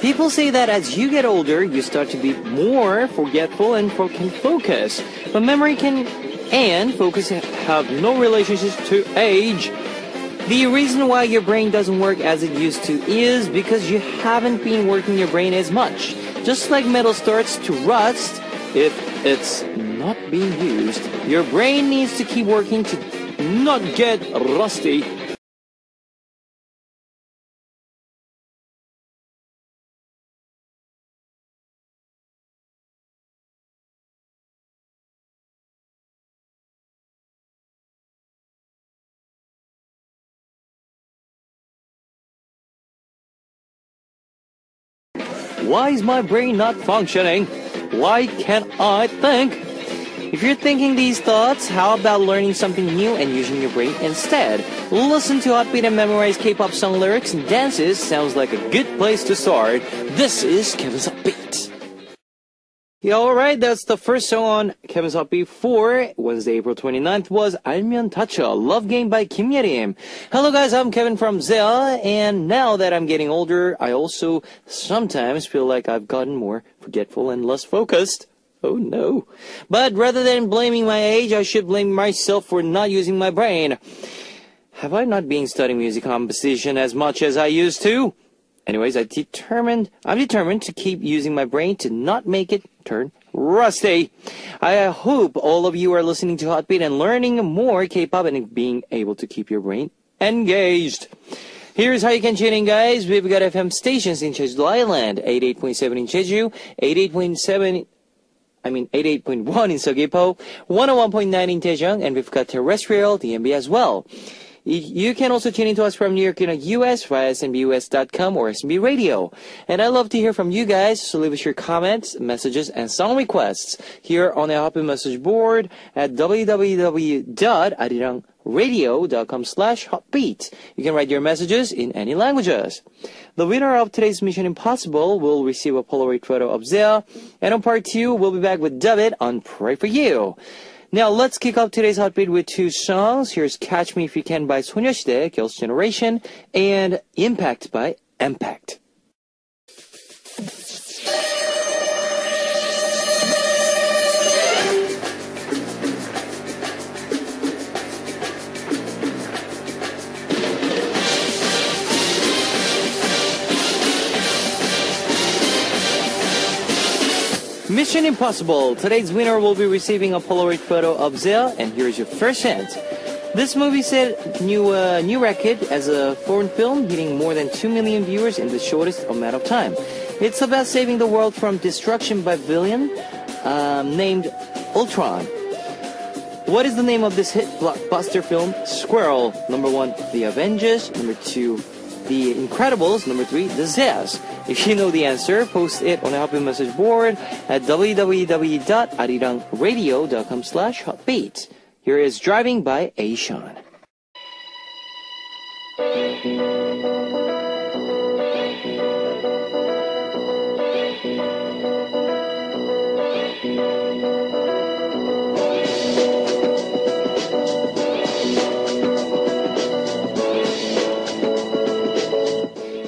People say that as you get older, you start to be more forgetful and can focus. But memory and focus have no relationships to age. The reason why your brain doesn't work as it used to is because you haven't been working your brain as much. Just like metal starts to rust if it's not being used, your brain needs to keep working to not get rusty. Why is my brain not functioning? Why can't I think? If you're thinking these thoughts, how about learning something new and using your brain instead? Listen to Heartbeat and memorize K-pop song lyrics and dances. Sounds like a good place to start. This is Kevin's Heartbeat. Yeah, alright, that's the first song on Kevin's Heartbeat for Wednesday, April 29th was 알면 다쳐, Love Game by Kim Yerim. Hello guys, I'm Kevin from ZEA, and now that I'm getting older, I also sometimes feel like I've gotten more forgetful and less focused. Oh no. But rather than blaming my age, I should blame myself for not using my brain. Have I not been studying music composition as much as I used to? Anyways, I'm determined to keep using my brain to not make it turn rusty. I hope all of you are listening to Heartbeat and learning more K-pop and being able to keep your brain engaged. Here's how you can tune in, guys. We've got FM stations in Jeju Island, 88.7 in Jeju, 88.1 in Seogwipo, 101.9 in Daejeon, and we've got terrestrial DMB as well. You can also tune in to us from New York, US via SMBUS.com or SMB Radio. And I love to hear from you guys, so leave us your comments, messages, and song requests here on the Heartbeat message board at www.arirangradio.com/heartbeat. You can write your messages in any languages. The winner of today's Mission Impossible will receive a Polaroid photo of ZEA. And on part 2, we'll be back with David on Pray For You. Now, let's kick off today's Heartbeat with 2 songs. Here's Catch Me If You Can by 소녀시대, Girls' Generation, and Impact by Impact. Mission Impossible. Today's winner will be receiving a Polaroid photo of ZEA, and here's your first hint. This movie set new record as a foreign film, hitting more than 2 million viewers in the shortest amount of time. It's about saving the world from destruction by villain named Ultron. What is the name of this hit blockbuster film? Squirrel. Number 1, The Avengers. Number 2, The Incredibles. Number 3, The Zeas. If you know the answer, post it on the Heartbeat message board at www.arirangradio.com/heartbeat. Here is Driving by Aishan.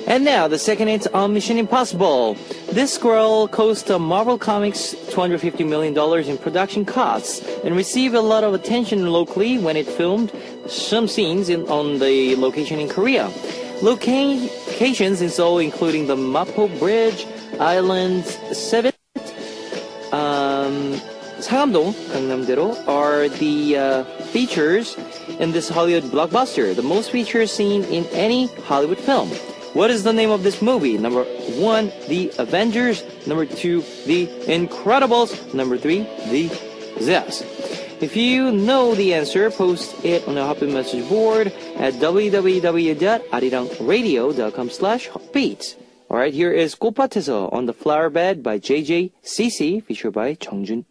And now, the second hit on Mission Impossible. This girl cost Marvel Comics $250 million in production costs and received a lot of attention locally when it filmed some scenes on the location in Korea. Locations in Seoul, including the Mapo Bridge, Islands 7, Sangam-dong, Gangnam-dero, are the features in this Hollywood blockbuster, the most featured scene in any Hollywood film. What is the name of this movie? Number 1, The Avengers. Number 2, The Incredibles. Number 3, The Zeas. If you know the answer, post it on the Heartbeat message board at www.arirangradio.com/heartbeat. Alright, here is 꽃밭에서 on the Flower Bed by JJCC, featured by 정훈이.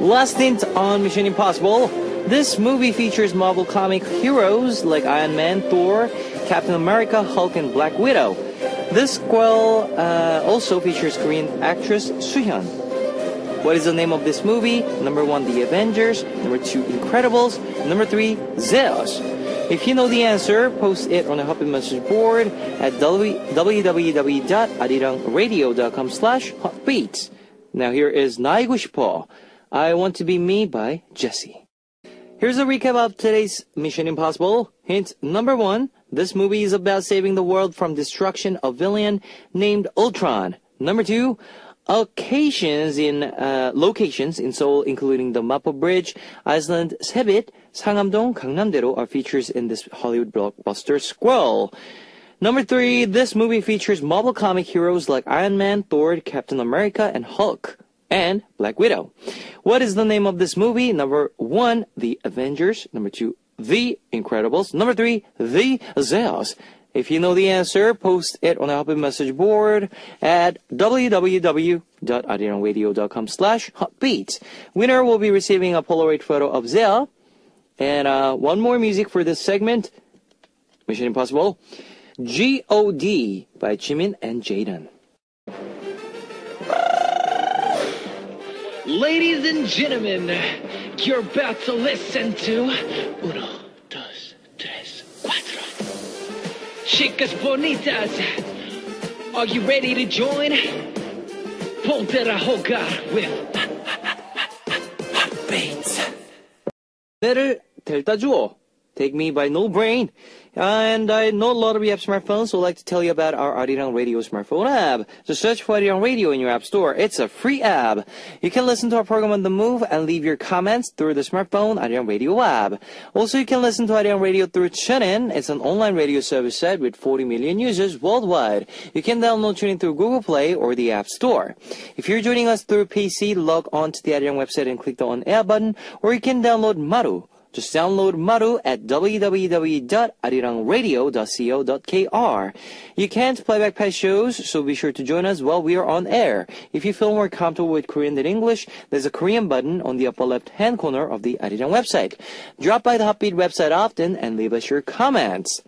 Last hint on Mission Impossible. This movie features Marvel comic heroes like Iron Man, Thor, Captain America, Hulk, and Black Widow. This sequel also features Korean actress Soo-hyun. What is the name of this movie? Number 1, The Avengers. Number 2, Incredibles. Number 3, Zeus. If you know the answer, post it on the Hotbeat message board at www.arirangradio.com/hotbeat. Now here is 나이고 싶어, I Want to Be Me by Jessie. Here's a recap of today's Mission Impossible. Hint number 1, this movie is about saving the world from destruction of villain named Ultron. Number 2, locations in Seoul, including the Mapo Bridge, Iceland, Sebit, Sangam-dong, Gangnam-daero are features in this Hollywood blockbuster Squall. Number 3, this movie features Marvel comic heroes like Iron Man, Thor, Captain America, and Hulk, and Black Widow. What is the name of this movie? Number 1, The Avengers. Number 2, The Incredibles. Number 3, The Zeus. If you know the answer, post it on our message board at www.arirangradio.com/hotbeat. Winner will be receiving a Polaroid photo of Zea. And one more music for this segment. Mission Impossible. G.O.D. by Jimin and Jaden. Ladies and gentlemen, you're about to listen to Uno, Dos, Tres, Cuatro. Chicas bonitas, are you ready to join? Ponte a jugar with Hotbeats. 내를 데려다 주어. Take Me by No Brain. And I know a lot of you have smartphones, so I'd like to tell you about our Arirang Radio smartphone app. So search for Arirang Radio in your app store. It's a free app. You can listen to our program on the move and leave your comments through the smartphone Arirang Radio app. Also, you can listen to Arirang Radio through TuneIn. It's an online radio service set with 40 million users worldwide. You can download TuneIn through Google Play or the App Store. If you're joining us through PC, log on to the Arirang website and click the On Air button, or you can download Maru. Just download Maru at www.arirangradio.co.kr. You can't play back past shows, so be sure to join us while we are on air. If you feel more comfortable with Korean than English, there's a Korean button on the upper left-hand corner of the Arirang website. Drop by the Hotbeat website often and leave us your comments.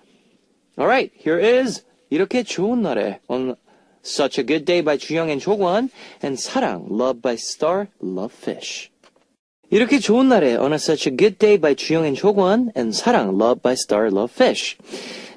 Alright, here is 이렇게 좋은 날에 on Such a Good Day by Jooyoung and Jogwon, and 사랑, Love by Star, Love Fish. 이렇게 좋은 날에 On Such a Good Day by Jooyoung and Jogwon, and 사랑, Love by Star, Love Fish.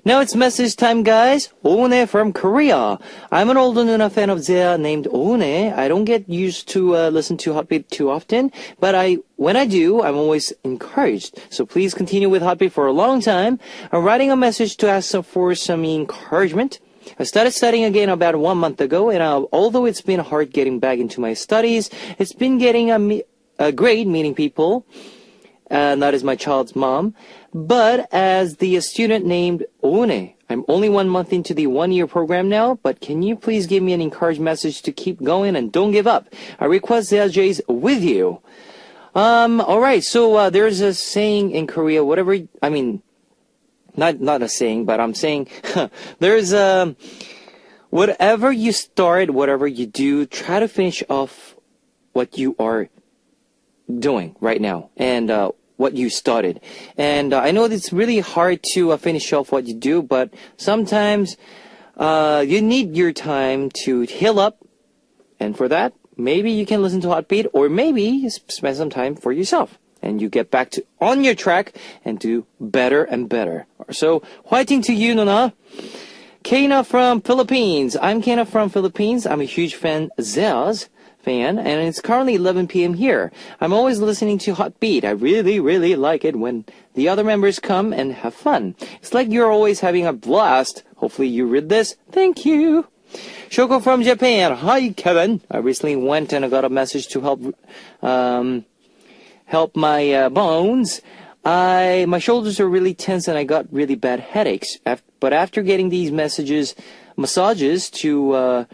Now it's message time, guys. Oune from Korea. I'm an older Nuna fan of Zea named Oune. I don't get used to listen to Hotbeat too often, but when I do, I'm always encouraged. So please continue with Hotbeat for a long time. I'm writing a message to ask for some encouragement. I started studying again about 1 month ago, and although it's been hard getting back into my studies, it's been getting a great meeting people, not as my child's mom, but as the student named Oune. I'm only 1 month into the 1-year program now, but can you please give me an encouraging message to keep going and don't give up? I request Zea J's with you. Alright, so there's a saying in Korea, not a saying, but I'm saying, there's whatever you start, whatever you do, try to finish off what you are doing right now and what you started. And I know it's really hard to finish off what you do, but sometimes you need your time to heal up, and for that, maybe you can listen to Hotbeat, or maybe spend some time for yourself, and you get back on your track and do better and better. So, 화이팅 to you, Nuna. Kana from Philippines. I'm Kana from Philippines. I'm a huge fan, Zea's fan, and it's currently 11 p.m. here. I'm always listening to Hotbeat. I really, really like it when the other members come and have fun. It's like you're always having a blast. Hopefully you read this. Thank you. Shoko from Japan. Hi, Kevin. I recently went and I got a message to help my bones. My shoulders are really tense and I got really bad headaches. But after getting these massages to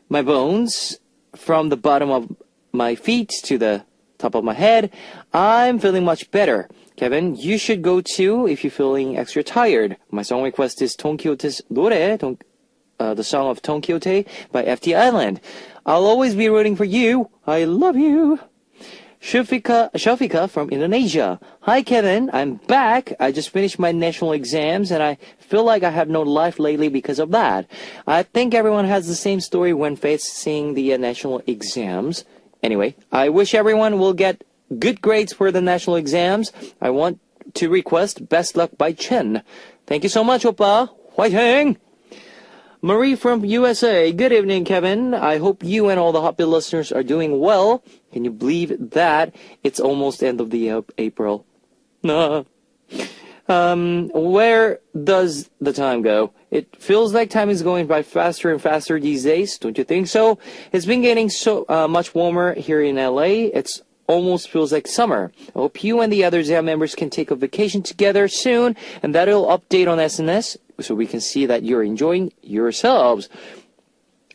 my bones, from the bottom of my feet to the top of my head, I'm feeling much better. Kevin, you should go too if you're feeling extra tired. My song request is Don Quixote's 노래, the song of Don Quixote by FT Island. I'll always be rooting for you. I love you. Shafika from Indonesia. Hi, Kevin. I'm back. I just finished my national exams and I feel like I have no life lately because of that. I think everyone has the same story when facing the national exams. Anyway, I wish everyone will get good grades for the national exams. I want to request Best Luck by Chen. Thank you so much, Oppa. Whiting! Marie from USA. Good evening, Kevin. I hope you and all the Hotbit listeners are doing well. Can you believe that? It's almost end of the April. Where does the time go? It feels like time is going by faster and faster these days. Don't you think so? It's been getting so much warmer here in LA. It's almost feels like summer. I hope you and the other ZAM members can take a vacation together soon, and that'll update on SNS so we can see that you're enjoying yourselves.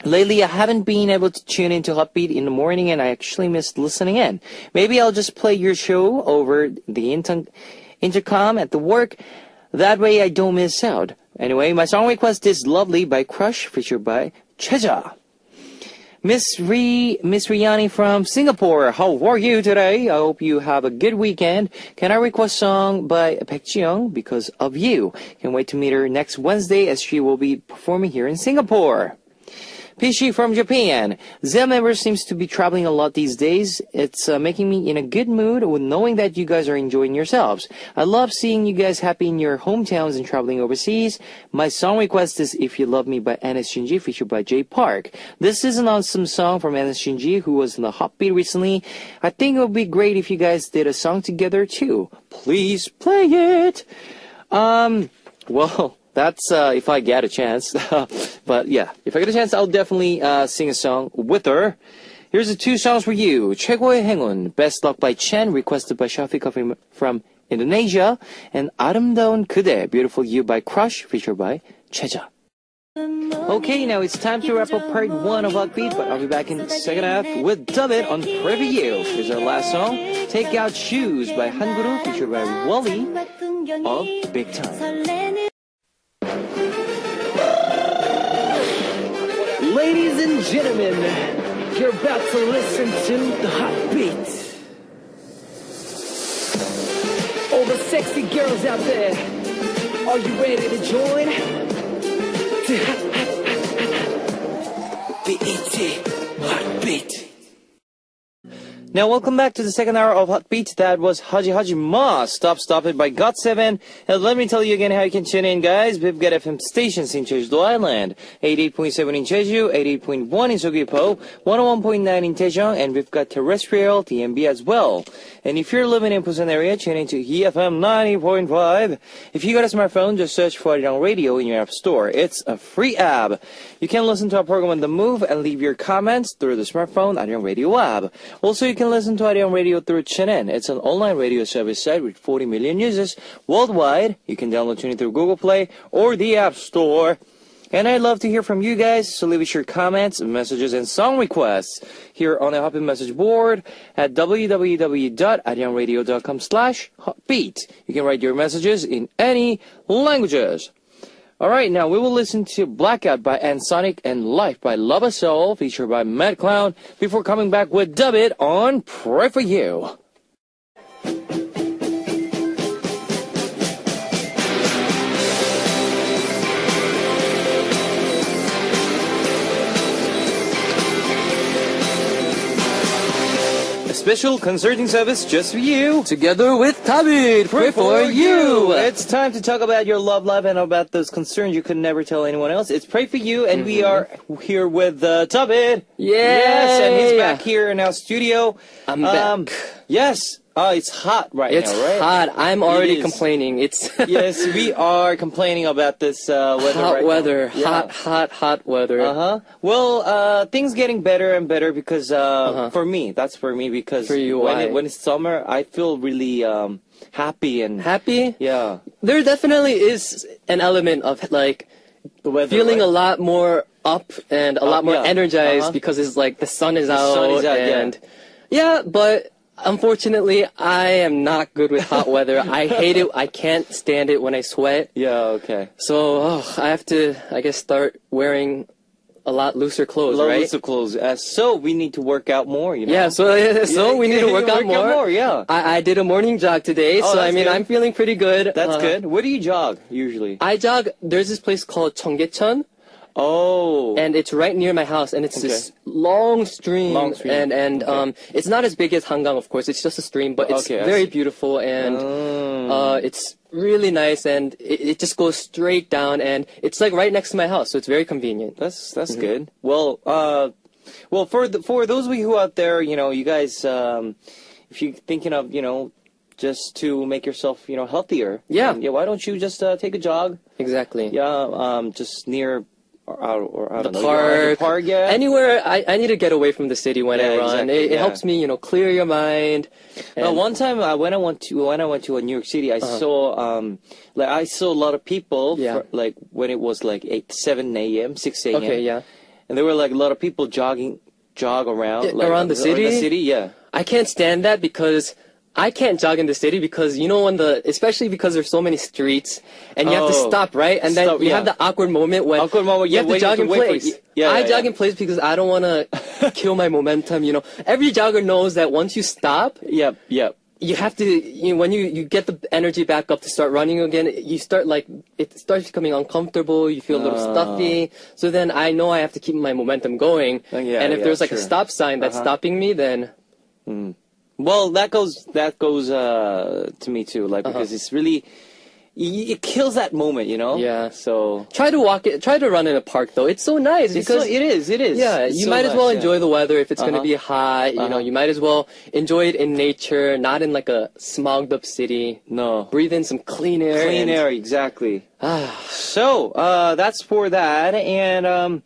Lately, I haven't been able to tune into Hotbeat in the morning, and I actually missed listening in. Maybe I'll just play your show over the intercom at the work. That way I don't miss out. Anyway, my song request is Lovely by Crush, featured by Cheja. Miss Riani from Singapore, how are you today? I hope you have a good weekend. Can I request a song by Baek Ji-young, Because of You? Can't wait to meet her next Wednesday as she will be performing here in Singapore. Pishi from Japan. ZAM member seems to be traveling a lot these days. It's making me in a good mood with knowing that you guys are enjoying yourselves. I love seeing you guys happy in your hometowns and traveling overseas. My song request is If You Love Me by NS Shinji, featured by Jay Park. This is an awesome song from NS Shinji, who was in the Hotbeat recently. I think it would be great if you guys did a song together too. Please play it. Well, that's if I get a chance. But yeah, if I get a chance, I'll definitely sing a song with her. Here's the two songs for you. 최고의 행운, Best Luck by Chen, requested by Shafika from Indonesia. And 아름다운 그대, Beautiful You by Crush, featured by Cheja. Okay, now it's time to wrap up part 1 of Hotbeat, but I'll be back in the second half with Dub It on Pray For You. Here's our last song, Take Out Shoes by Hanguru, featured by Wally of Big Time. Ladies and gentlemen, you're about to listen to the Hotbeat. All the sexy girls out there, are you ready to join? BET Hotbeat. Now, welcome back to the second hour of Hotbeat. That was Haji Haji Ma, Stop It by GOT7. And let me tell you again how you can tune in, guys. We've got FM stations in Jeju Island, 88.7 in Jeju, 88.1 in Seogwipo, 101.9 in Daejeon, and we've got terrestrial TMB as well. And if you're living in Busan area, tune in to EFM 90.5. If you got a smartphone, just search for Arirang Radio in your app store. It's a free app. You can listen to our program on the move and leave your comments through the smartphone Arirang Radio app. Also, you can listen to Arirang Radio through TuneIn. It's an online radio service site with 40 million users worldwide. You can download TuneIn through Google Play or the App Store. And I'd love to hear from you guys, so leave us your comments, messages, and song requests here on the Hotbeat message board at www.arirangradio.com/hotbeat. You can write your messages in any languages. Alright, now we will listen to Blackout by Ensoniq and Life by Love Soul, featured by Mad Clown, before coming back with Dub It on Pray For You. Special concerting service just for you. Together with Tabit, pray for you. It's time to talk about your love life and about those concerns you could never tell anyone else. It's Pray For You, and we are here with Tabit. Yes, and he's back here in our studio. I'm back. Yes. It's hot right now, right? It's hot. I'm already complaining. It's yes, we are complaining about this weather hot right weather. now. Hot weather. Well, things getting better and better because for me, that's for me because for you, when it's summer, I feel really happy and happy. Yeah, there definitely is an element of like the weather, feeling right? a lot more up and a lot more energized because it's like the sun is out and yeah, but. Unfortunately, I am not good with hot weather. I hate it. I can't stand it when I sweat. Yeah, okay. So I have to, I guess, start wearing a lot looser clothes, right? Looser clothes. So we need to work out more, you know? Yeah, so we need to work out more. Yeah. I did a morning jog today, so I mean, good. I'm feeling pretty good. That's good. Where do you jog, usually? I jog, there's this place called Cheonggyecheon. Oh. And it's right near my house, and it's this long stream. And it's not as big as Hangang, of course. It's just a stream, but it's very beautiful, and it's really nice, and it just goes straight down, and it's like right next to my house, so it's very convenient. That's good. Well, for those of you who out there, you know, you guys, if you're thinking of, you know, just to make yourself, you know, healthier. Yeah. Why don't you just take a jog? Exactly. Yeah. Just near. Or I don't know, the park, yeah. Anywhere, I need to get away from the city when I run. Exactly, it helps me, you know, clear your mind. One time when I went to New York City, I saw I saw a lot of people like when it was like 7 a.m., 6 a.m. Okay, yeah. And there were like a lot of people jog around around the city. Yeah. I can't stand that because I can't jog in the city because, you know, especially because there's so many streets and you have to stop, right? And then you have the awkward moment when you have to jog in place. I jog in place because I don't want to kill my momentum, you know. Every jogger knows that once you stop, you have to, you know, when you get the energy back up to start running again, you start it starts becoming uncomfortable, you feel a little stuffy. So then I know I have to keep my momentum going. And if there's like a stop sign that's stopping me, then... Well, that goes to me too, like because it's really it kills that moment, you know. Yeah. So try to run in a park though. It's so nice because it is. Yeah, you might as well enjoy the weather if it's going to be hot. You know, you might as well enjoy it in nature, not in like a smogged up city. No. Breathe in some clean air. Clean air, exactly. So that's for that, and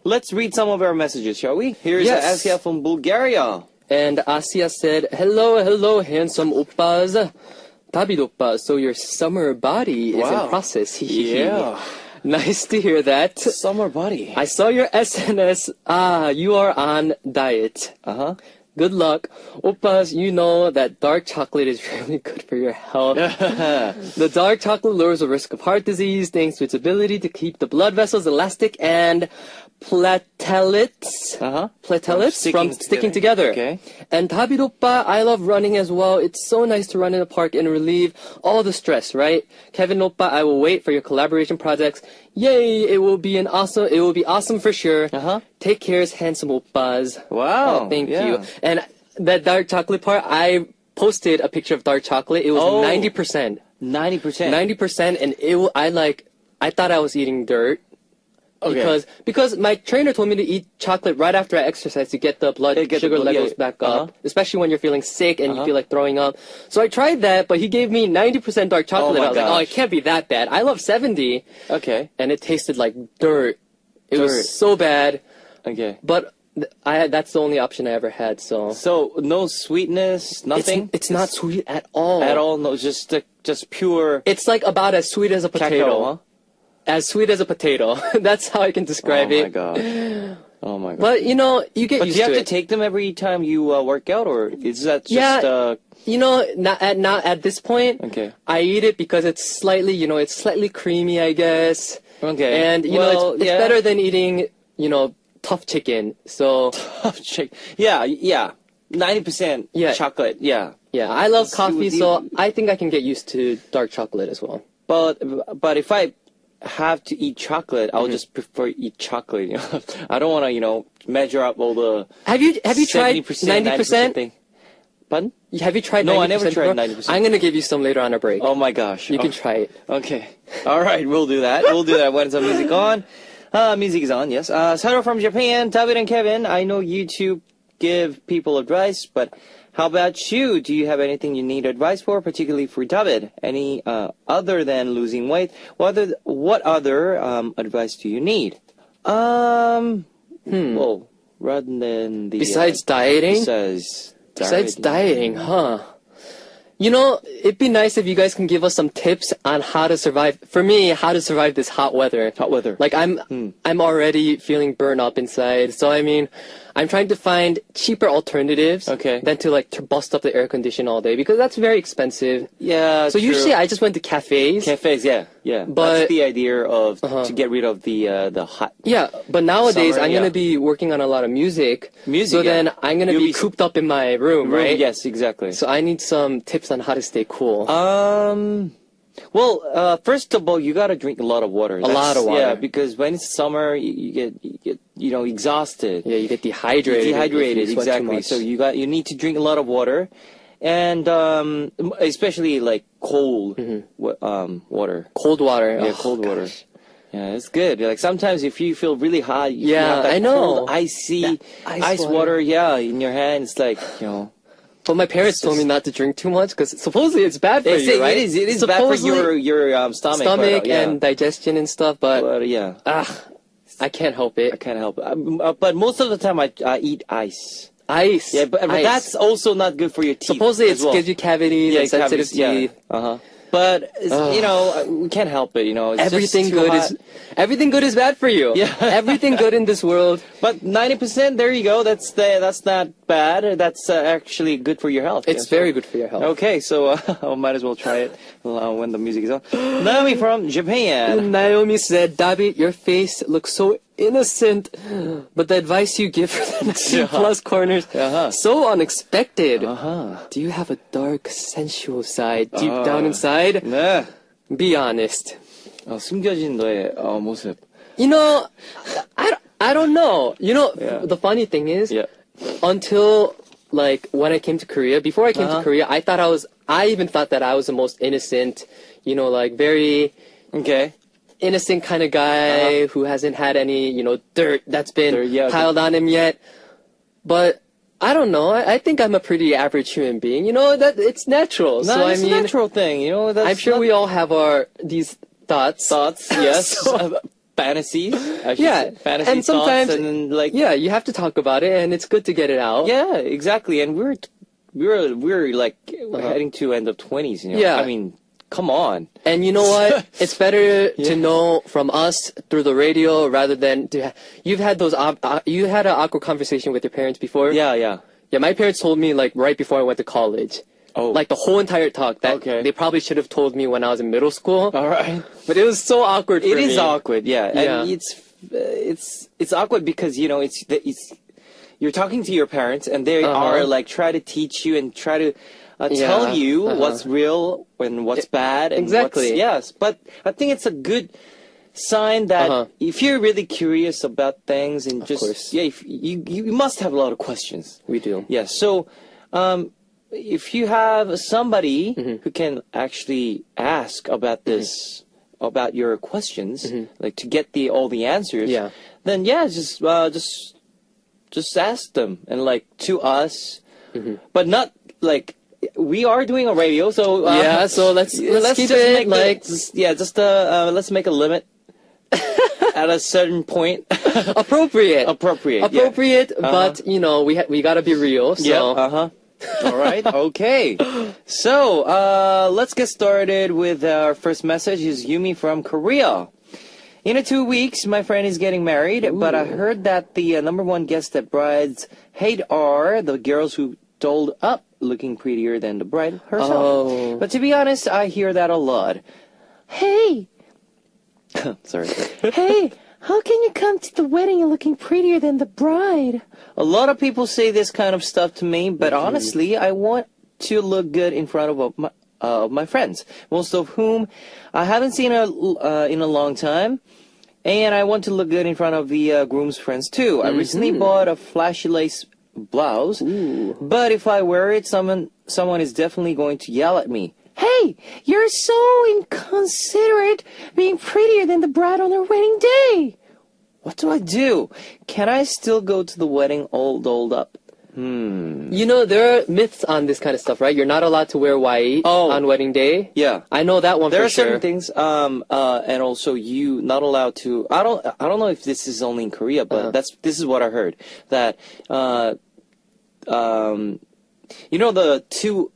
let's read some of our messages, shall we? Here's Asia from Bulgaria. And Asia said, hello, handsome oppas. David oppa, so your summer body is in process. Yeah. Nice to hear that. Summer body. I saw your SNS. You are on diet. Good luck. Oppas, you know that dark chocolate is really good for your health. The dark chocolate lowers the risk of heart disease thanks to its ability to keep the blood vessels elastic and platelets from sticking together. Okay. And David oppa, I love running as well. It's so nice to run in a park and relieve all the stress, right? Kevin oppa, I will wait for your collaboration projects. Yay! It will be awesome for sure. Take care, handsome oppas. Wow. Oh, thank you. And that dark chocolate part, I posted a picture of dark chocolate. It was 90%. 90%. 90%, and I thought I was eating dirt. Because my trainer told me to eat chocolate right after I exercise to get the sugar levels back up, especially when you're feeling sick and you feel like throwing up. So I tried that, but he gave me 90% dark chocolate. I was like, it can't be that bad. I love 70. Okay. And it tasted like dirt. It was so bad. Okay. But that's the only option I ever had, so... So, no sweetness, nothing? It's not sweet at all. At all? No, just pure... It's like about as sweet as a potato. Cacao, As sweet as a potato. That's how I can describe it. Oh my god. But, you know, you get used to it. But do you have to take them every time you work out, or is that just... You know, not at this point. Okay. I eat it because it's slightly creamy, I guess. Okay. And, you know, it's better than eating, you know, tough chicken. So... Tough chicken. Yeah. 90% chocolate, yeah. Yeah, I love coffee, so I think I can get used to dark chocolate as well. But if I have to eat chocolate, I'll just prefer eat chocolate. You know? I don't want to, you know, measure up all the. Have you tried 90%? Thing. Pardon? Have you tried 90%? No, I never tried 90%. I'm gonna give you some later on a break. Oh my gosh! You can try it. Okay. All right, we'll do that. We'll do that when some music on. Music is on. Yes. Saro from Japan, David and Kevin. I know you two give people advice, but how about you? Do you have anything you need advice for, particularly for David? Any other than losing weight? What other advice do you need? Well, rather than the besides dieting. Besides dieting, huh? You know, it'd be nice if you guys can give us some tips on how to survive. For me, how to survive this hot weather. Hot weather. Like I'm already feeling burned up inside. So I mean, I'm trying to find cheaper alternatives than to like to bust up the air condition all day because that's very expensive. Yeah. So usually I just went to cafes. Cafes, yeah. But that's the idea of to get rid of the hot. Yeah, but nowadays I'm gonna be working on a lot of music. So then I'm gonna be cooped up in my room, right? Yes, exactly. So I need some tips on how to stay cool. Well, first of all, you gotta drink a lot of water. A lot of water. Yeah, because when it's summer, you get exhausted. Yeah, you get dehydrated. Exactly. So you need to drink a lot of water, and especially like cold water. Cold water. Yeah, cold water. Gosh. Yeah, it's good. Like sometimes if you feel really hot, you have that I know. cold, icy ice water. Yeah, in your hand. It's like But my parents told me not to drink too much because supposedly it's bad for you, right? It is bad for your stomach and digestion and stuff. But yeah, I can't help it. I can't help it. But most of the time I eat ice. Ice. Yeah, but that's also not good for your teeth. Supposedly it gives you cavities and sensitive teeth. Yeah. But we can't help it. It's everything good is bad for you. Yeah. Everything good in this world. But 90%, there you go. That's not bad. That's actually good for your health. It's very good for your health. Okay, so I might as well try it when the music is on. Naomi from Japan. Naomi said, David, your face looks so innocent, but the advice you give for the C+ corners so unexpected. Do you have a dark, sensual side deep down inside? 네. Be honest. 숨겨진 너의 모습. I don't know. The funny thing is, until like when I came to Korea, before I came to Korea, I even thought that I was the most innocent, like very innocent kind of guy who hasn't had any, dirt that's been piled on him yet. But I don't know. I think I'm a pretty average human being. That it's natural. No, it's a natural thing. I'm sure we all have these thoughts. Yes. Fantasies. Fantasy and sometimes, thoughts and you have to talk about it, and it's good to get it out. Yeah, exactly. And we're like heading to end of 20s. Yeah. I mean, come on. And you know what? It's better to know from us through the radio rather than you've had you had an awkward conversation with your parents before. Yeah. My parents told me like right before I went to college. Oh. Like the whole entire talk that they probably should have told me when I was in middle school. All right. But it was so awkward for me. It is awkward, yeah. And it's awkward because, it's you're talking to your parents and they are like try to teach you and try to tell you what's real and what's bad. And yes. But I think it's a good sign that if you're really curious about things and you must have a lot of questions. We do. Yeah. So, if you have somebody who can actually ask about this, about your questions, like to get all the answers, then just ask them and like to us, but not like we are doing a radio, so so let's keep just it like let's make a limit at a certain point. appropriate, yeah. but we gotta be real. So. All right. Okay. So, let's get started with our first message. Is Yumi from Korea. In 2 weeks, my friend is getting married, but I heard that the number one guest that brides hate are the girls who dolled up looking prettier than the bride herself. But to be honest, I hear that a lot. Hey. Sorry. Hey. How can you come to the wedding looking prettier than the bride? A lot of people say this kind of stuff to me, but honestly, I want to look good in front of my friends, most of whom I haven't seen in a long time, and I want to look good in front of the groom's friends too. I recently bought a flashy lace blouse, but if I wear it, someone is definitely going to yell at me. Hey, you're so inconsiderate being prettier than the bride on her wedding day. What do I do? Can I still go to the wedding all dolled up? There are myths on this kind of stuff, right? You're not allowed to wear white on wedding day. Yeah. I know that one there for sure. There are certain things, and also you not allowed to, I don't know if this is only in Korea, but this is what I heard. That, the two,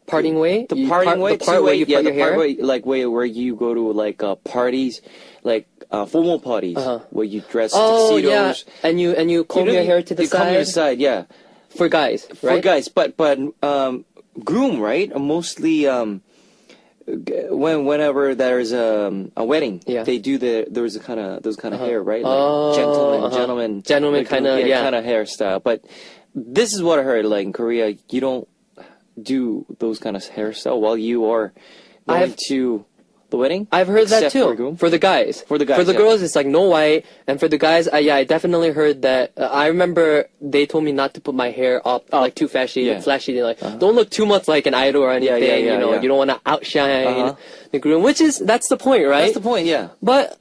parting way? The parting way? The part where you put your hair? Part where you go to, like, parties, like, formal parties where you dress Oh yeah, tuxedos. and you comb your hair to the you comb your side, yeah. For guys, right? For guys, but groom, right? Mostly whenever there's a wedding, they do those kind of hair, right? Like gentleman kind of kind of hairstyle. But this is what I heard. Like in Korea, you don't do those kind of hairstyle while you are going to the wedding. I've heard that too. For the guys. For the girls, it's like no white, and for the guys, I definitely heard that. I remember they told me not to put my hair up like too flashy. Like don't look too much like an idol or anything. You don't want to outshine the groom, that's the point, right? That's the point, yeah. But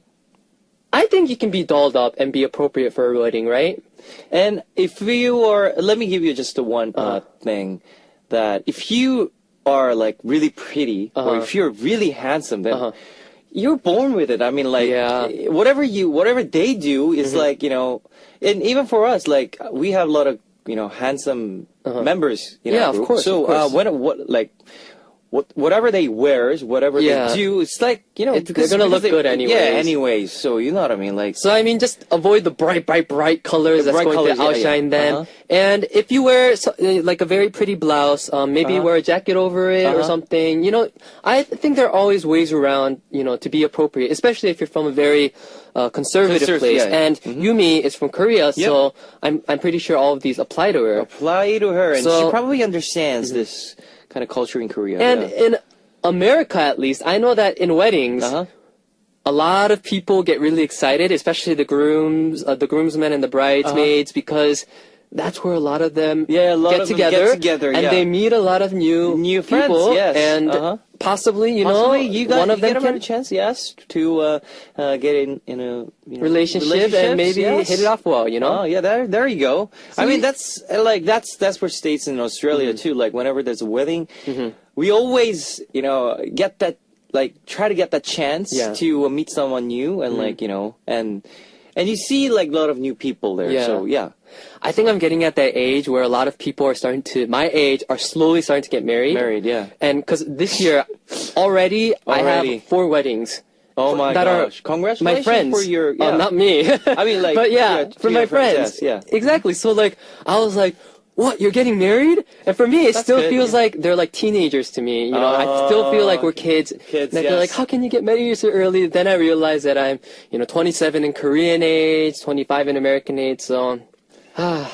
I think you can be dolled up and be appropriate for a wedding, right? And if you are, let me give you just one thing, that if you are like really pretty or if you're really handsome, then you're born with it. I mean, like whatever they do is like, and even for us, like we have a lot of handsome members in our group. Of course. So whatever they wear, whatever they do, it's like they're gonna look good anyways. Yeah, anyways. So you know what I mean, like. So I mean, just avoid the bright colors that's going to outshine them. And if you wear like a very pretty blouse, maybe wear a jacket over it or something. I think there are always ways around, to be appropriate, especially if you're from a very conservative place. And Yumi is from Korea, so I'm pretty sure all of these apply to her. And she probably understands this kind of culture in Korea. And in America, at least, I know that in weddings, a lot of people get really excited, especially the groomsmen and the bridesmaids, because that's where a lot of them get together, and they meet a lot of new friends, people, and possibly, one of them can a chance, to get in a relationship and maybe hit it off well, Oh yeah, there you go. So I mean, that's where states in Australia too. Like whenever there's a wedding, we always get that, like try to get that chance to meet someone new and like and you see like a lot of new people there. So yeah. I think I'm getting at that age where a lot of people are my age are slowly starting to get married. And because this year, already, I have 4 weddings. Oh my gosh. Congratulations my friends. For your, not me. I mean like, but for my friends. Exactly. So like, I was like, what, you're getting married? And for me, it still feels like they're like teenagers to me. I still feel like we're kids. They're like, how can you get married so early? Then I realized that I'm, 27 in Korean age, 25 in American age, so...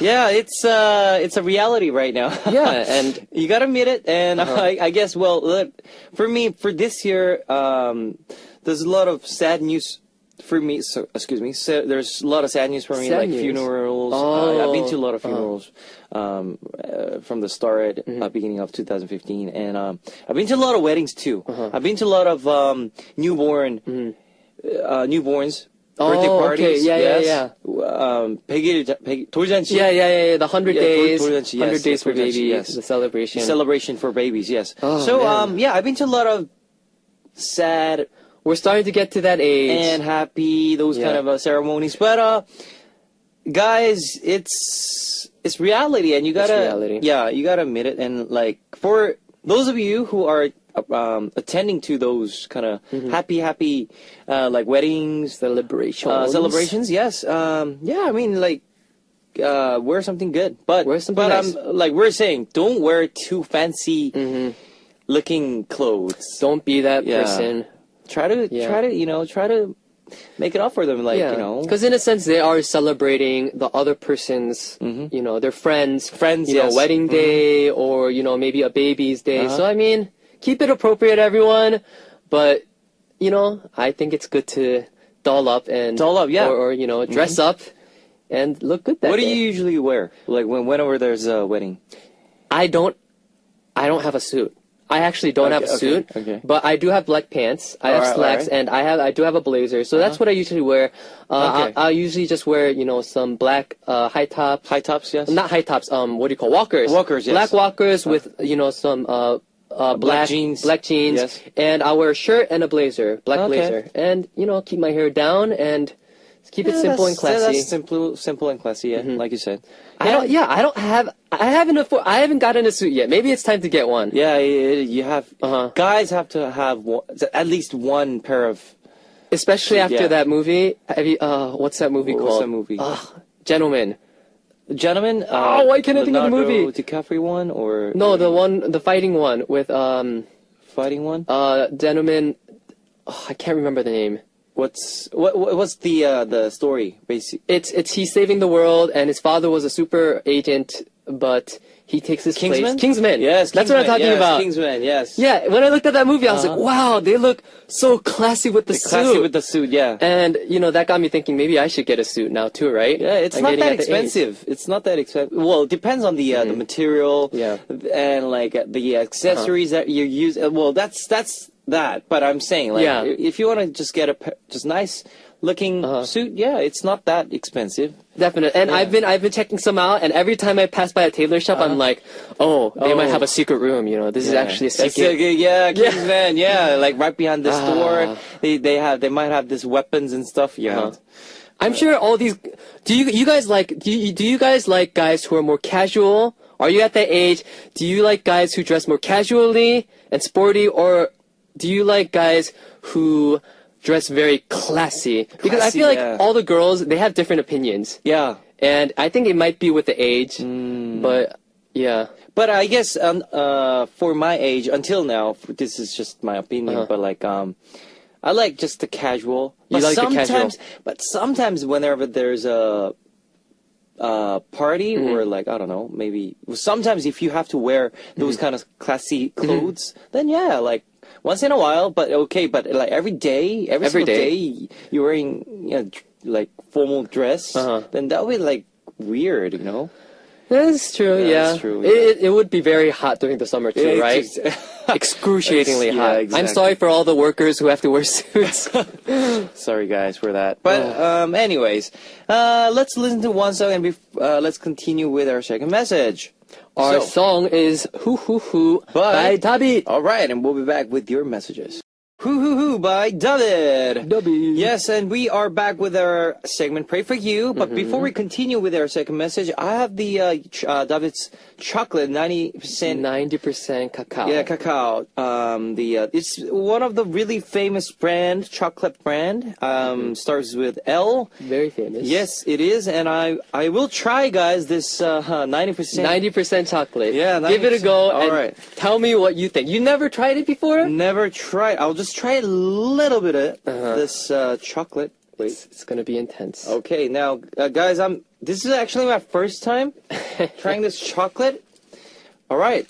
yeah, it's a reality right now. And you gotta admit it. And I guess, well, for me, for this year, there's a lot of sad news for me. So, excuse me. So there's a lot of sad news for me, like funerals. I've been to a lot of funerals from the start, beginning of 2015, and I've been to a lot of weddings too. I've been to a lot of newborns. Birthday parties, 돌잔치. The 100 days, 100 days for babies, the celebration for babies, yes. I've been to a lot of sad. We're starting to get to that age and happy, those kind of ceremonies. But guys, it's reality, and you gotta you gotta admit it. And like for those of you who are attending to those kind of happy like weddings, celebrations, yes. I mean like wear something good, but wear something nice. Like we're saying, don't wear too fancy looking clothes. Don't be that person. Try to make it up for them, like because in a sense they are celebrating the other person's their friends wedding day or maybe a baby's day. So I mean, keep it appropriate, everyone. But, I think it's good to doll up, or dress up and look good that day. What do you usually wear? Like whenever there's a wedding? I don't have a suit. I actually don't have a suit, but I do have black pants. I have slacks, and I do have a blazer. So that's what I usually wear. I usually just wear, some black high tops. High tops, yes. Not high tops. What do you call walkers? Walkers, yes. Black walkers with some black jeans, yes. And I'll wear a shirt and a blazer, black blazer, and keep my hair down and keep it simple and classy. That's simple and classy, like you said. I haven't gotten a suit yet. Maybe it's time to get one. Yeah, you have. Guys have to have at least one pair of Especially after that movie. Have you, what's that movie called? What's that movie? Gentleman. Gentleman? Why can't I think of the movie? Leonardo DiCaprio one or no, the fighting one with fighting one? Gentleman. Oh, I can't remember the name. What's the story basically? It's he's saving the world and his father was a super agent, but he takes his Kingsman? place. Kingsman. Yes, that's what I'm talking about. Kingsman, yes. Yeah, when I looked at that movie, I was like, wow, they look so classy with the suit. Classy with the suit, yeah. And, that got me thinking maybe I should get a suit now too, right? Yeah, it's not that expensive. It's not that expensive. Well, it depends on the material and, like, the accessories that you use. Well, that's that. But I'm saying, like, if you want to just get a just nice looking suit, it's not that expensive. Definitely. And I've been checking some out, and every time I pass by a tailor shop, I'm like, they might have a secret room, this is actually a secret. Kingsman, like right behind the store, they might have these weapons and stuff, I'm sure all these, do you guys like guys who are more casual? Are you at that age? Do you like guys who dress more casually and sporty, or do you like guys who dress very classy? Because I feel like all the girls, they have different opinions. Yeah. And I think it might be with the age, but yeah. But I guess for my age, until now, this is just my opinion, but like I like just the casual. You like the casual. But sometimes whenever there's a party or like, I don't know, maybe sometimes if you have to wear those kind of classy clothes, then like once in a while, but okay, but like every single day you're wearing like formal dress, then that would be like weird, That's true, That's true, It would be very hot during the summer too, right? Excruciatingly hot. Exactly. I'm sorry for all the workers who have to wear suits. Sorry guys for that. But anyways, let's listen to one song and let's continue with our second message. Our song is Hoo Hoo Hoo by David. Alright, and we'll be back with your messages. Hoo Hoo Hoo by David. Yes, and we are back with our segment Pray For You. But before we continue with our second message, I have the David's chocolate, 90% cacao. Yeah, cacao. It's one of the really famous chocolate brand. Starts with L. Very famous. Yes, it is, and I will try, guys, this 90% chocolate. Yeah, 90%. Give it a go and tell me what you think. You never tried it before? Never tried. I'll just try a little bit of this chocolate. Wait, it's gonna be intense. Okay, now, guys, this is actually my first time trying this chocolate. All right.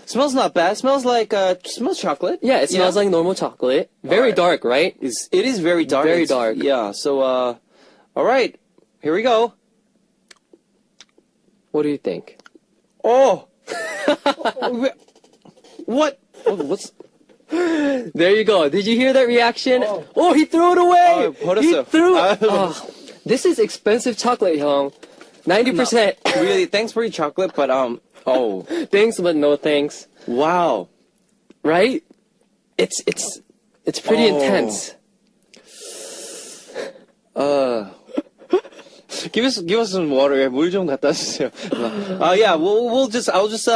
Smells not bad. Smells like smells chocolate. Yeah, it smells like normal chocolate. Very dark, right? It is very dark. Very dark. Yeah. So, all right, here we go. What do you think? Oh, what? What's? There you go. Did you hear that reaction? Oh, he threw it away. He threw it. This is expensive chocolate, Hyung. 90%. No, really, thanks for your chocolate, but thanks, but no thanks. Wow. Right? It's pretty intense. Give us some water. 물 좀 갖다 주세요. Yeah, I'll just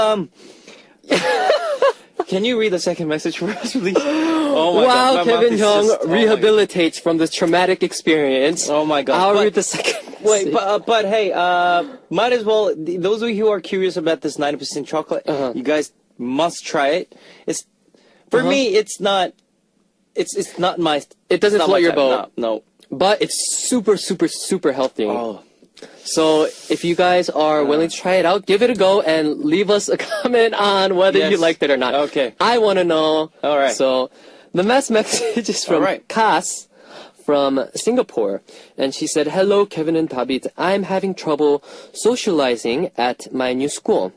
Can you read the second message for us, please? Oh my God. Wow, Kevin Hyung rehabilitates from this traumatic experience. Oh my God. I'll read the second message. Wait, but hey, might as well, those of you who are curious about this 90% chocolate, you guys must try it. It's, for me, it's not my... It doesn't float your boat. No. But it's super, super, super healthy. Oh. So if you guys are willing to try it out, give it a go and leave us a comment on whether you liked it or not. Okay. I want to know. All right. So the message is from Cass from Singapore. And she said, "Hello, Kevin and David. I'm having trouble socializing at my new school.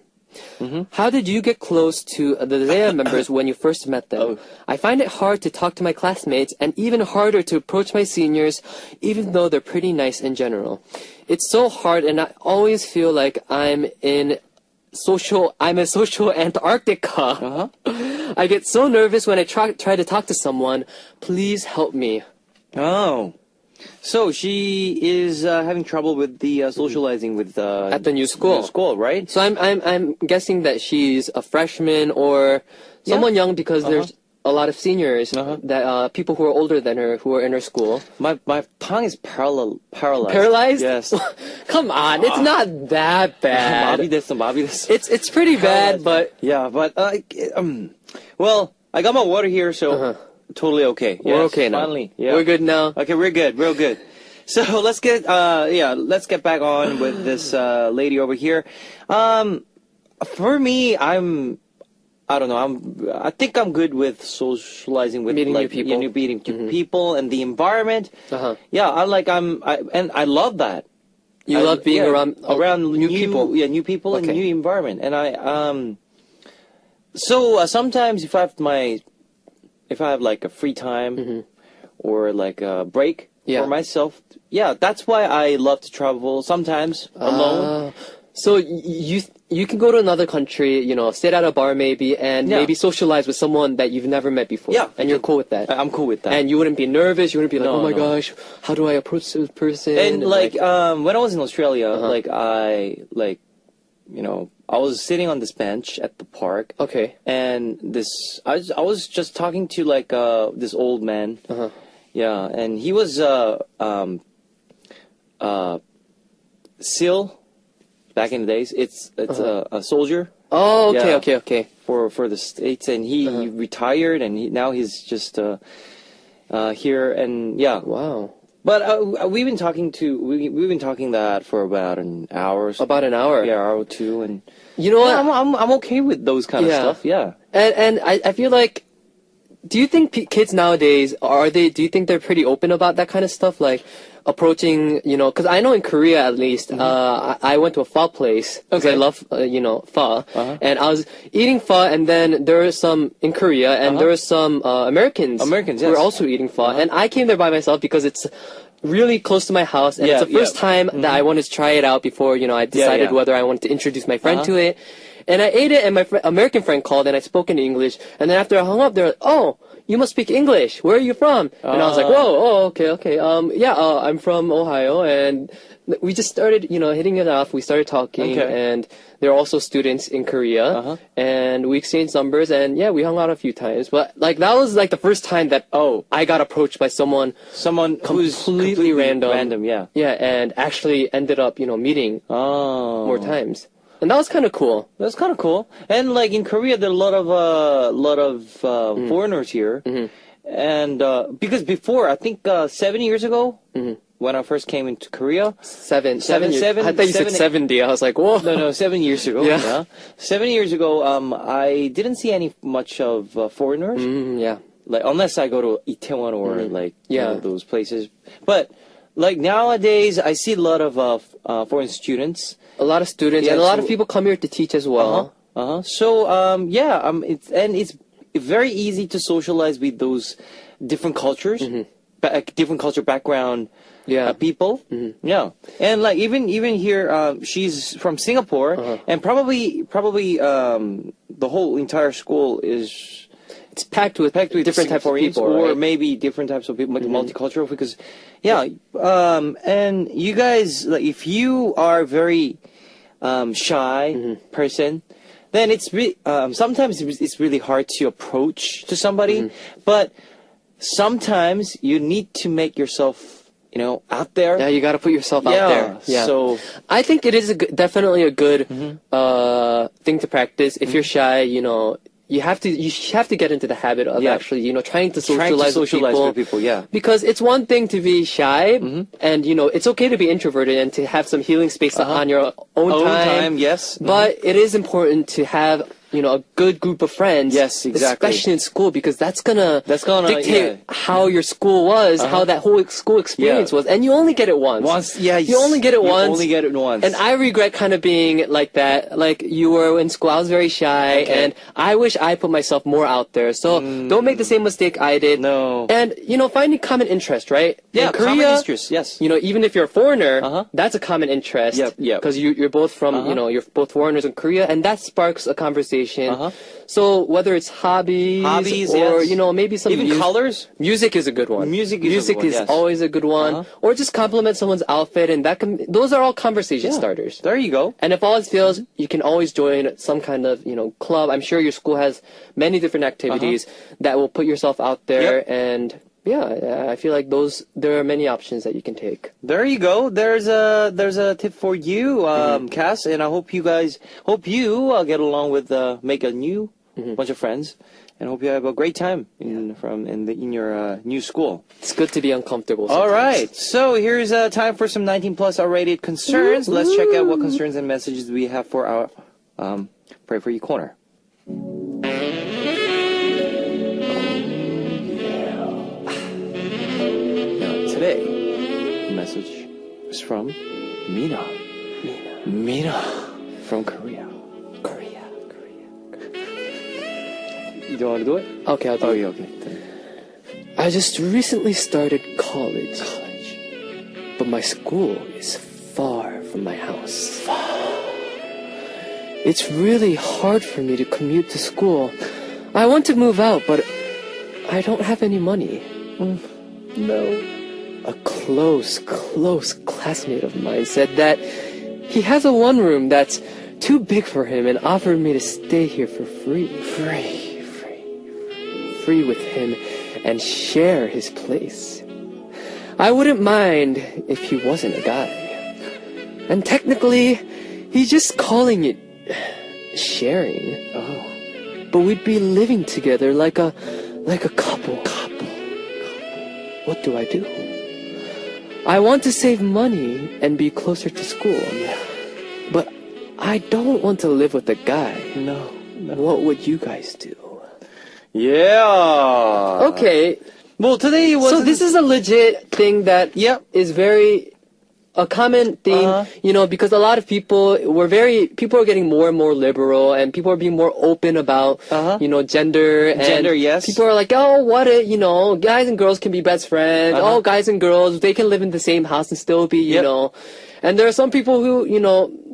How did you get close to the Zaya members when you first met them? I find it hard to talk to my classmates and even harder to approach my seniors, even though they're pretty nice in general. It's so hard, and I always feel like I'm a social Antarctica. I get so nervous when I try to talk to someone. Please help me." Oh. So she is having trouble with the socializing with at the new school. Right? So I'm guessing that she's a freshman or someone young because a lot of seniors, that people who are older than her, who are in her school. My tongue is paralyzed. Paralyzed? Yes. Come on, it's not that bad. It's pretty bad, but yeah, but well, I got my water here, so totally okay. We're okay now. Finally, yeah. We're good now. Okay, we're good, real good. So let's get back on with this lady over here. For me, I don't know. I think I'm good with socializing with meeting new people, meeting people, and the environment. Yeah, I love that. You love being around new people. Yeah, new people and new environment. And so sometimes if I have like a free time or like a break for myself, that's why I love to travel. Sometimes alone. So you can go to another country, sit at a bar maybe, and maybe socialize with someone that you've never met before. Yeah. And you're cool with that. I'm cool with that. And you wouldn't be nervous. You wouldn't be like, oh my gosh, how do I approach this person? And when I was in Australia, I was sitting on this bench at the park. Okay. And I was just talking to this old man. Yeah, and he was SEAL. Back in the days, it's a soldier. Oh, okay, okay. For the States, and he retired, and now he's just here, and yeah. Wow. But we've been talking that for about an hour. About an hour. Yeah, hour or two, and you know what? I'm okay with those kind of stuff. Yeah. And I feel like, do you think kids nowadays do you think they're pretty open about that kind of stuff, like approaching, because I know in Korea at least, I went to a pho place because I love, pho, and I was eating pho, and then there were some in Korea, and there were some Americans who were also eating pho, and I came there by myself because it's really close to my house, and it's the first time that I wanted to try it out before, I decided whether I wanted to introduce my friend to it. And I ate it, and my American friend called, and I spoke in English. And then after I hung up, they're like, "Oh, you must speak English. Where are you from?" And I was like, "Whoa, okay. I'm from Ohio." And we just started, hitting it off. We started talking, and they're also students in Korea. And we exchanged numbers, and we hung out a few times. But that was the first time that I got approached by someone who's completely random. Yeah, and actually ended up, meeting more times. And that was kind of cool. That's kind of cool. And in Korea, there are a lot of foreigners here. And because before, I think 7 years ago, when I first came into Korea, seven years. I thought you said 70. I was like, whoa. No, 7 years ago. Yeah. 7 years ago, I didn't see much of foreigners. Yeah. Unless I go to Itaewon or those places. But nowadays, I see a lot of foreign students. A lot of students, and a lot of people come here to teach as well. So, it's very easy to socialize with those different cultures, different culture background people. Yeah. And even here, she's from Singapore, and probably the whole entire school it's packed with different types of people, or maybe different types of people, multicultural. Because, and you guys, if you are very shy person, then it's sometimes it's really hard to approach to somebody. But sometimes you need to make yourself, out there. Yeah, you got to put yourself out there. Yeah. So I think it is definitely a good thing to practice. If you're shy, you have to get into the habit of actually, trying to socialize with people. Yeah. Because it's one thing to be shy, and it's okay to be introverted and to have some healing space on your own time. Yes. But it is important to have a good group of friends. Yes, exactly. Especially in school, because that's gonna dictate how your school was, how that whole school experience was, and you only get it once. You only get it once. And I regret kind of being like that. You were in school, I was very shy, and I wish I put myself more out there. So don't make the same mistake I did. No. And finding common interest, right? Yeah, in Korea, common interest. Yes. Even if you're a foreigner, that's a common interest. Yep. Because you're both from you're both foreigners in Korea, and that sparks a conversation. conversation. So whether it's hobbies or yes. Maybe some even colors. Music is a good one. Music is yes. always a good one. Or just compliment someone's outfit, and those are all conversation starters. There you go. And if all else fails, you can always join some kind of club. I'm sure your school has many different activities that will put yourself out there. Yep. And yeah, I feel like there are many options that you can take. There you go. There's a tip for you, Cass, and I hope you get along with make a new bunch of friends, and hope you have a great time in your new school. It's good to be uncomfortable sometimes. All right, so here's time for some 19 plus R-rated concerns. Let's check out what concerns and messages we have for our Pray For You corner. Today, the message is from Mina. Mina from Korea. You don't want to do it? Okay, I'll do it. Okay. I just recently started college. But my school is far from my house. It's really hard for me to commute to school. I want to move out, but I don't have any money. No. A close classmate of mine said that he has a one room that's too big for him and offered me to stay here for free. Free with him and share his place. I wouldn't mind if he wasn't a guy. And technically, he's just calling it sharing. But we'd be living together like a couple. What do I do? I want to save money and be closer to school. But I don't want to live with a guy. No. What would you guys do? Yeah. Okay. Well, today so this is a legit thing that is very a common thing, because a lot of people are getting more and more liberal, and people are being more open about, gender. And yes. People are like, guys and girls can be best friends. Oh, guys and girls, they can live in the same house and still be, And there are some people who,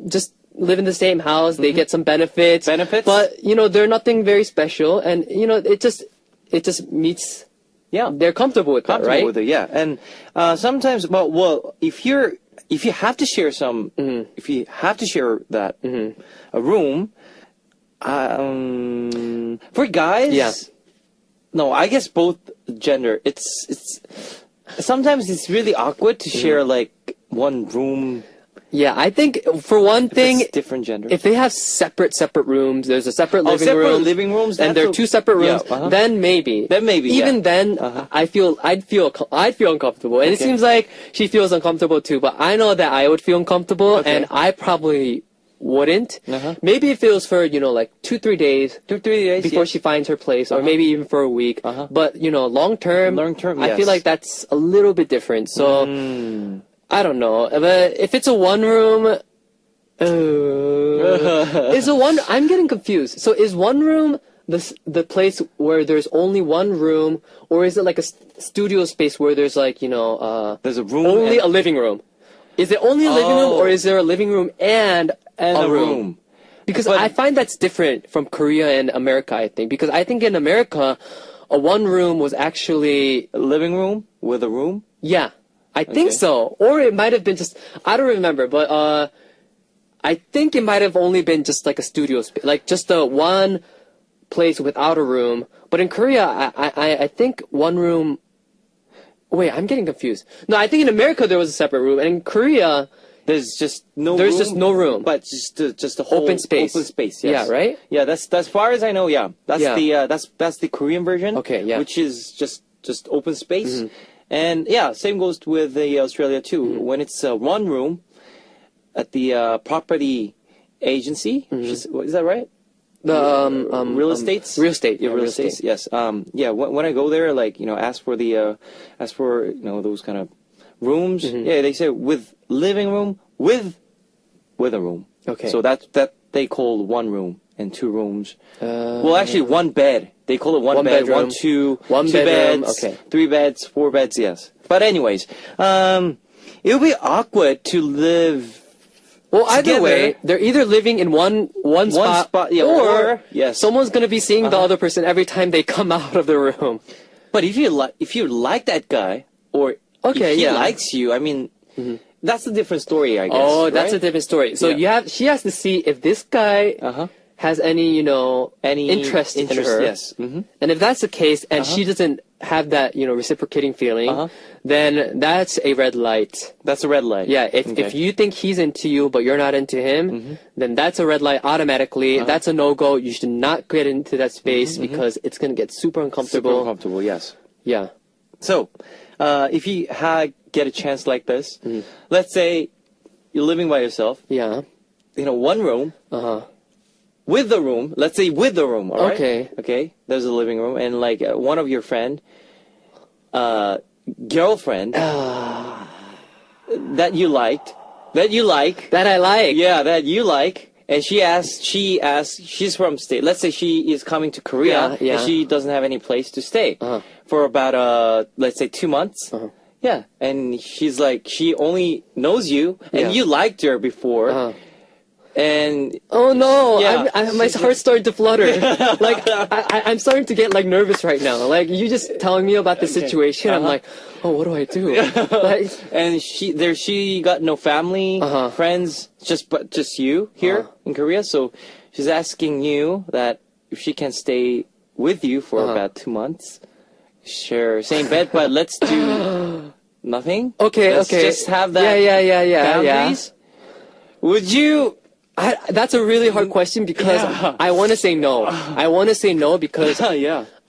just live in the same house. They get some benefits. But, they're nothing very special. And, it just meets... Yeah, they're comfortable with that, right? With it, yeah. And sometimes, if you have to share if you have to share that a room, for guys, no, I guess both gender. It's sometimes it's really awkward to share like one room. Yeah, I think for one thing, different gender. If they have separate rooms, there's a separate living rooms, and there are two separate rooms. Then maybe. Even then, I'd feel uncomfortable, and it seems like she feels uncomfortable too. But I know that I would feel uncomfortable, and I probably wouldn't. Maybe if it was for like 2-3 days, before she finds her place, or maybe even for a week. But long term, I feel like that's a little bit different. So. I don't know, but if it's a one room, I'm getting confused. So is one room the place where there's only one room, or is it like a studio space where there's like, there's a room only a living room? Is it only a living room, or is there a living room and a room? Because I find that's different from Korea and America, I think. Because I think in America, a one room was actually a living room with a room? Yeah. I think so. Or it might have been just, I don't remember, but I think it might have only been just like a studio space, like just a one place without a room. But in Korea, I think one room, wait, I'm getting confused. No, I think in America there was a separate room, and in Korea, there's just no room. But just a whole open space. Yes. Yeah, right? Yeah, that's as far as I know, that's the Korean version. Okay, yeah. Which is just open space. And same goes with the Australia too. When it's one room at the property agency, is that right? The real estate. Real estate. Yeah, real estate. Yes. When I go there, like ask for those kind of rooms. Yeah, they say with living room with a room. Okay. So that they call one room and two rooms. Well, actually, one bed. They call it one bedroom. Two beds, 3 beds, 4 beds, yes. But anyways, it would be awkward to live Well, either way, they're either living in one spot, yeah, or yes. someone's gonna be seeing the other person every time they come out of the room. But if you like that guy, or if he likes you, I mean, that's a different story, I guess. Oh, that's a different story. So she has to see if this guy has any interest in her. Yes. Mm-hmm. And if that's the case, and she doesn't have that, reciprocating feeling, then that's a red light. That's a red light. Yeah, if you think he's into you, but you're not into him, then that's a red light automatically. That's a no-go. You should not get into that space because it's going to get super uncomfortable. Super uncomfortable, yes. Yeah. So, if you get a chance like this, let's say you're living by yourself. Yeah. One room. With the room, let's say with the room, all right? Okay, there's a living room, and like one of your girlfriend that you like, yeah, that you like, and she asks, she's from state. Let's say she is coming to Korea, and she doesn't have any place to stay for about let's say 2 months. Yeah, and she's like, she only knows you, and you liked her before. And oh no, my heart started to flutter. Like I'm starting to get like nervous right now. Like you just telling me about the situation, I'm like, oh, what do I do? Like, and she got no family, friends, just you here in Korea. So she's asking you that if she can stay with you for about 2 months, share same bed, but let's do nothing. Okay, let's just have that. Boundaries. Would you? That's a really hard question because I want to say no. I want to say no because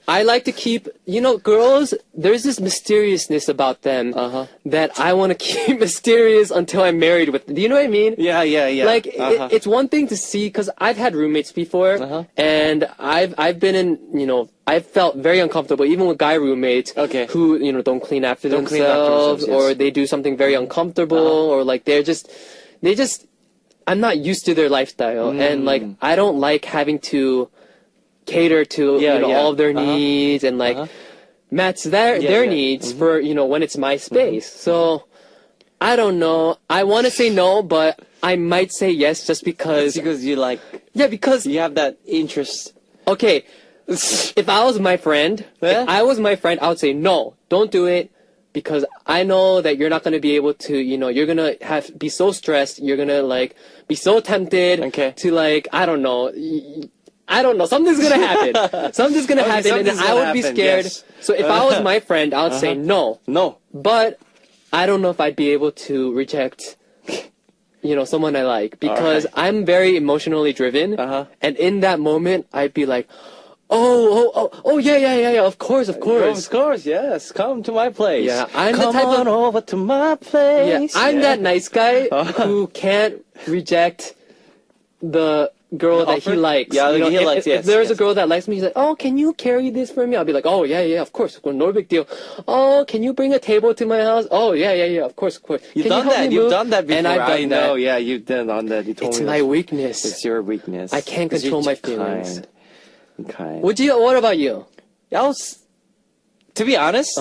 I like to keep, girls, there's this mysteriousness about them that I want to keep mysterious until I'm married with them. Do you know what I mean? Yeah. Like, it's one thing to see, because I've had roommates before, and I've been in, I've felt very uncomfortable, even with guy roommates who, don't clean after themselves, or they do something very uncomfortable, or like they just, I'm not used to their lifestyle, and like I don't like having to cater to all of their needs and like match their needs for when it's my space. So I don't know. I want to say no, but I might say yes just because. Because you like. Yeah, because you have that interest. Okay, if I was my friend, I would say no, don't do it. Because I know that you're not going to be able to, you're going to be so stressed. You're going to like be so tempted to like, I don't know. Something's going to happen. Something's going to happen and I would be scared. Yes. So if I was my friend, I would say no. No. But I don't know if I'd be able to reject, someone I like. Because I'm very emotionally driven. And in that moment, I'd be like, Oh, yeah, of course. Of course, yes. Come to my place. Yeah, I'm the type of over to my place. Yeah, I'm that nice guy who can't reject the girl that he likes. Yeah, he likes, if there's a girl that likes me, he's like, oh, can you carry this for me? I'll be like, oh, yeah, of course. No big deal. Oh, can you bring a table to my house? Oh, yeah, of course. You've done that before. And I've done that. Yeah, you've done that. You told me. It's my weakness. It's your weakness. I can't control my feelings. Kind. What about you? To be honest,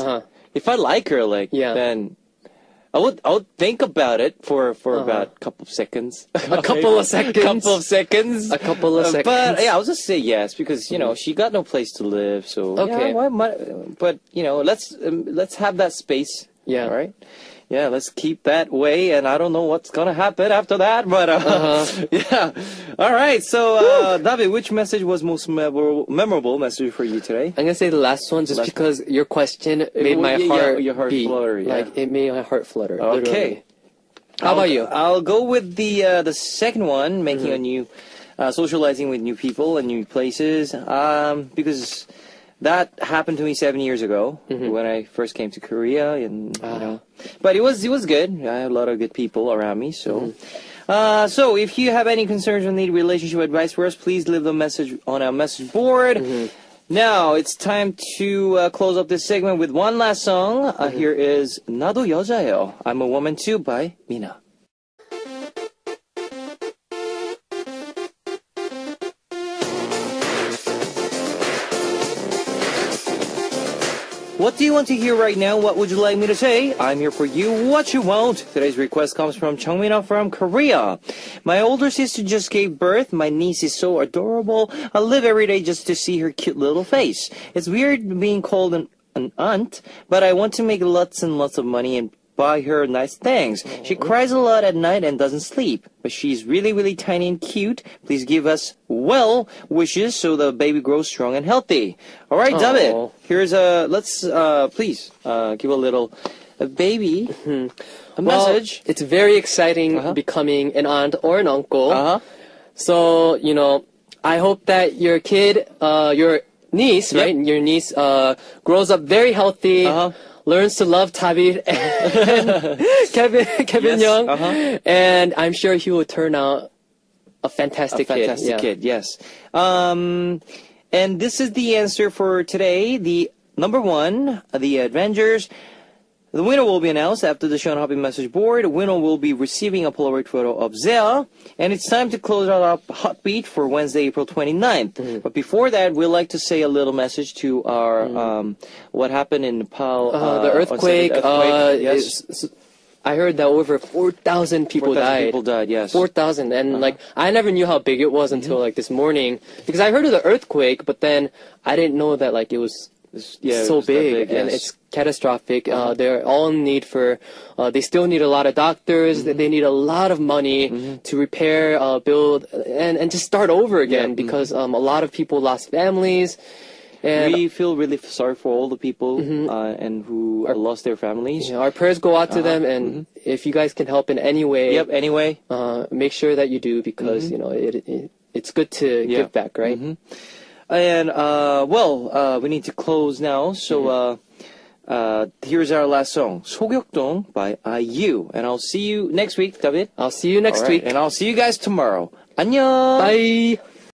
if I like her, then I would think about it for about a couple of seconds. A couple of seconds. But yeah, I'll just say yes because she got no place to live. So but let's have that space. Yeah. All right. Yeah, let's keep that way, and I don't know what's gonna happen after that, but yeah. All right, so David, which message was most memorable message for you today? I'm gonna say the last one, just because your question made my heart your heart beat. flutter. Yeah. Like it made my heart flutter. Okay. Literally. How about you? I'll go with the second one, making a new, socializing with new people and new places, because. That happened to me 7 years ago when I first came to Korea, and but it was good. I had a lot of good people around me. So, so if you have any concerns or need relationship advice for us, please leave the message on our message board. Now it's time to close up this segment with one last song. Here is 나도 여자예요. I'm a Woman Too by Mina. What do you want to hear right now? What would you like me to say? I'm here for you. What you want. Today's request comes from Chungmina from Korea. My older sister just gave birth. My niece is so adorable. I live every day just to see her cute little face. It's weird being called an aunt, but I want to make lots and lots of money and buy her nice things. She cries a lot at night and doesn't sleep, but she's really, really tiny and cute. Please give us well wishes so the baby grows strong and healthy. All right, David. Here's let's please give a little baby a message. It's very exciting becoming an aunt or an uncle. So, you know, I hope that your kid, your niece, right? Your niece grows up very healthy. Learns to love David and Kevin Young, and I'm sure he will turn out a fantastic kid. Yes. And this is the answer for today. The number one, the Avengers. The winner will be announced after the Sean Hopping message board. The winner will be receiving a Polaroid photo of Zea. And it's time to close out our Hot Beat for Wednesday, April 29th. But before that, we'd like to say a little message to our, what happened in Nepal. The earthquake. Yes. I heard that over 4,000 people died. 4,000 people died, yes. 4,000. And like, I never knew how big it was until like this morning. Because I heard of the earthquake, but then I didn't know that like it was so big, and it's catastrophic. They're all in need for, they still need a lot of doctors, they need a lot of money to repair, build, and just start over again because a lot of people lost families. And we feel really sorry for all the people and who lost their families. Yeah, our prayers go out to them, and if you guys can help in any way, make sure that you do because you know it's good to give back, right? And, we need to close now. So, here's our last song, 소격동 by IU. And I'll see you next week, David. I'll see you next week. And I'll see you guys tomorrow. 안녕. Bye.